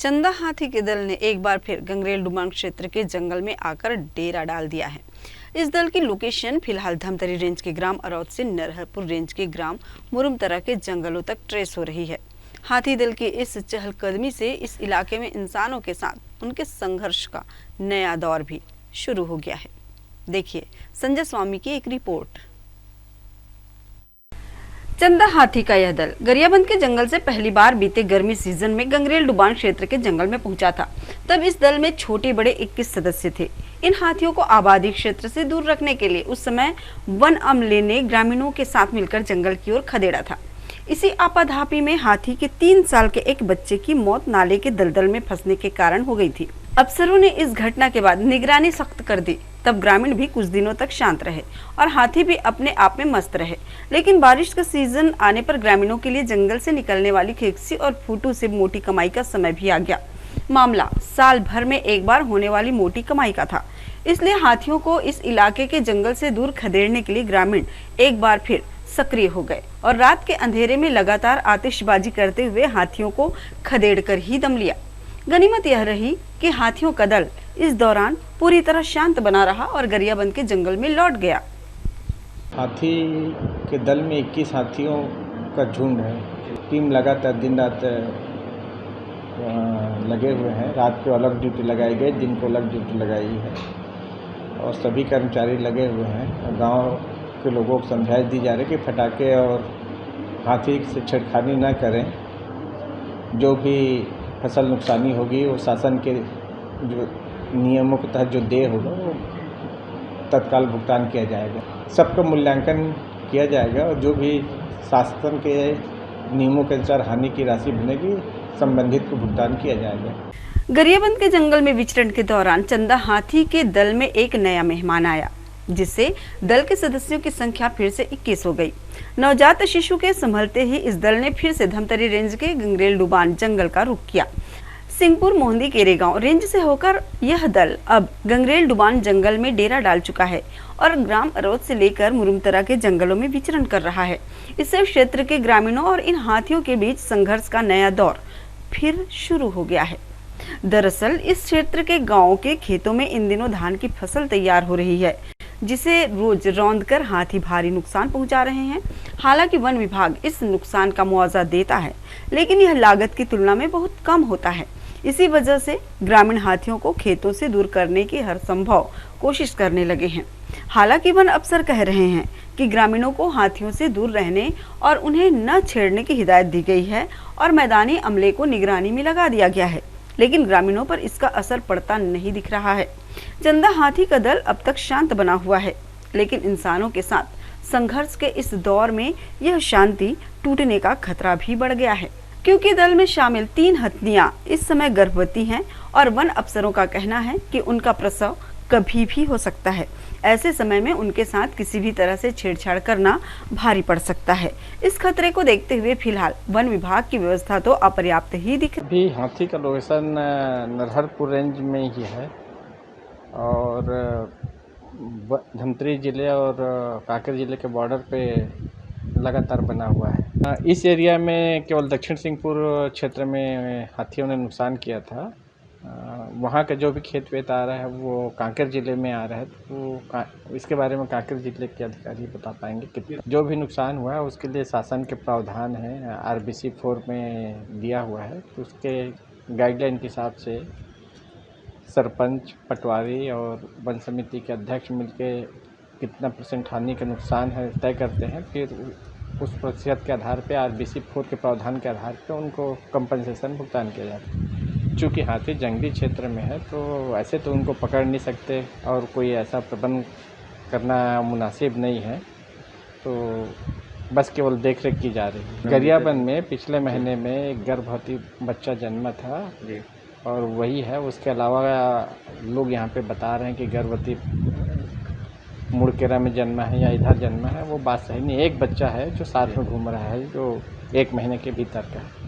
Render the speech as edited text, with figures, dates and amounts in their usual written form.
चंदा हाथी के दल ने एक बार फिर गंगरेल डुमांग क्षेत्र के जंगल में आकर डेरा डाल दिया है। इस दल की लोकेशन फिलहाल धमतरी रेंज के ग्राम अरौद से नरहरपुर रेंज के ग्राम मुरुमतरा के जंगलों तक ट्रेस हो रही है। हाथी दल की इस चहलकदमी से इस इलाके में इंसानों के साथ उनके संघर्ष का नया दौर भी शुरू हो गया है। देखिए संजय स्वामी की एक रिपोर्ट। चंदा हाथी का यह दल गरियाबंद के जंगल से पहली बार बीते गर्मी सीजन में गंगरेल डुबान क्षेत्र के जंगल में पहुंचा था। तब इस दल में छोटे बड़े 21 सदस्य थे। इन हाथियों को आबादी क्षेत्र से दूर रखने के लिए उस समय वन अमले ने ग्रामीणों के साथ मिलकर जंगल की ओर खदेड़ा था। इसी आपाधापी में हाथी के 3 साल के एक बच्चे की मौत नाले के दलदल में फंसने के कारण हो गई थी। अफसरों ने इस घटना के बाद निगरानी सख्त कर दी। तब ग्रामीण भी कुछ दिनों तक शांत रहे और हाथी भी अपने आप में मस्त रहे। लेकिन बारिश का सीजन आने पर ग्रामीणों के लिए जंगल से निकलने वाली खेकसी और फूटू से मोटी कमाई का समय भी आ गया। मामला साल भर में एक बार होने वाली मोटी कमाई का था। इसलिए हाथियों को इस इलाके के जंगल से दूर खदेड़ने के लिए ग्रामीण एक बार फिर सक्रिय हो गए और रात के अंधेरे में लगातार आतिशबाजी करते हुए हाथियों को खदेड़कर ही दम लिया। गनीमत यह रही कि हाथियों का दल इस दौरान पूरी तरह शांत बना रहा और गरियाबंद के जंगल में लौट गया। हाथी के दल में 21 हाथियों का झुंड है। टीम लगातार दिन रात लगे हुए हैं। रात को अलग ड्यूटी लगाई गई, दिन को अलग ड्यूटी लगाई है और सभी कर्मचारी लगे हुए हैं। गांव के लोगों को समझाइश दी जा रही है कि फटाके और हाथी से छेड़खानी न करें। जो भी फसल नुकसानी होगी वो शासन के जो नियमों के तहत जो देय होगा वो तत्काल भुगतान किया जाएगा। सबका मूल्यांकन किया जाएगा और जो भी शासन के नियमों के अनुसार हानि की राशि बनेगी संबंधित को भुगतान किया जाएगा। गरियाबंद के जंगल में विचरण के दौरान चंदा हाथी के दल में एक नया मेहमान आया, जिससे दल के सदस्यों की संख्या फिर से 21 हो गई। नवजात शिशु के संभलते ही इस दल ने फिर से धमतरी रेंज के गंगरेल डुबान जंगल का रुख किया। सिंहपुर मोहंदी केरेगांव रेंज से होकर यह दल अब गंगरेल डुबान जंगल में डेरा डाल चुका है और ग्राम अरौद से लेकर मुरुमतरा के जंगलों में विचरण कर रहा है। इससे क्षेत्र के ग्रामीणों और इन हाथियों के बीच संघर्ष का नया दौर फिर शुरू हो गया है। दरअसल इस क्षेत्र के गांवों के खेतों में इन दिनों धान की फसल तैयार हो रही है, जिसे रोज रौंद कर हाथी भारी नुकसान पहुंचा रहे हैं। हालांकि वन विभाग इस नुकसान का मुआवजा देता है, लेकिन यह लागत की तुलना में बहुत कम होता है। इसी वजह से ग्रामीण हाथियों को खेतों से दूर करने की हर संभव कोशिश करने लगे हैं। हालांकि वन अफसर कह रहे हैं कि ग्रामीणों को हाथियों से दूर रहने और उन्हें न छेड़ने की हिदायत दी गई है और मैदानी अमले को निगरानी में लगा दिया गया है, लेकिन ग्रामीणों पर इसका असर पड़ता नहीं दिख रहा है। चंदा हाथी का दल अब तक शांत बना हुआ है, लेकिन इंसानों के साथ संघर्ष के इस दौर में यह शांति टूटने का खतरा भी बढ़ गया है, क्योंकि दल में शामिल 3 हथिनियां इस समय गर्भवती हैं और वन अफसरों का कहना है कि उनका प्रसव कभी भी हो सकता है। ऐसे समय में उनके साथ किसी भी तरह से छेड़छाड़ करना भारी पड़ सकता है। इस खतरे को देखते हुए फिलहाल वन विभाग की व्यवस्था तो अपर्याप्त ही दिख रही है। अभी हाथी का लोकेशन नरहरपुर रेंज में ही है और धमतरी जिले और कांकेर जिले के बॉर्डर पे लगातार बना हुआ है। इस एरिया में केवल दक्षिण सिंहपुर क्षेत्र में हाथियों ने नुकसान किया था। वहाँ का जो भी खेत वेत आ रहा है वो कांकेर जिले में आ रहा है, तो इसके बारे में कांकेर जिले के अधिकारी बता पाएंगे कि जो भी नुकसान हुआ है उसके लिए शासन के प्रावधान है, RBC 4 में दिया हुआ है। तो उसके गाइडलाइन के हिसाब से सरपंच, पटवारी और वन समिति के अध्यक्ष मिलके कितना % हानि का नुकसान है तय करते हैं। फिर उस प्रतिशत के आधार पे RBC 4 के प्रावधान के आधार पे उनको कंपनसेशन भुगतान किया जाता है। चूँकि हाथी जंगली क्षेत्र में है तो ऐसे तो उनको पकड़ नहीं सकते और कोई ऐसा प्रबंध करना मुनासिब नहीं है, तो बस केवल देख रेख की जा रही है। गरियाबंद में पिछले महीने में एक गर्भवती बच्चा जन्मा था और वही है। उसके अलावा लोग यहाँ पे बता रहे हैं कि गर्भवती मुड़केरा में जन्मा है या इधर जन्मा है, वो बात सही नहीं। एक बच्चा है जो साथ में घूम रहा है, जो 1 महीने के भीतर का है।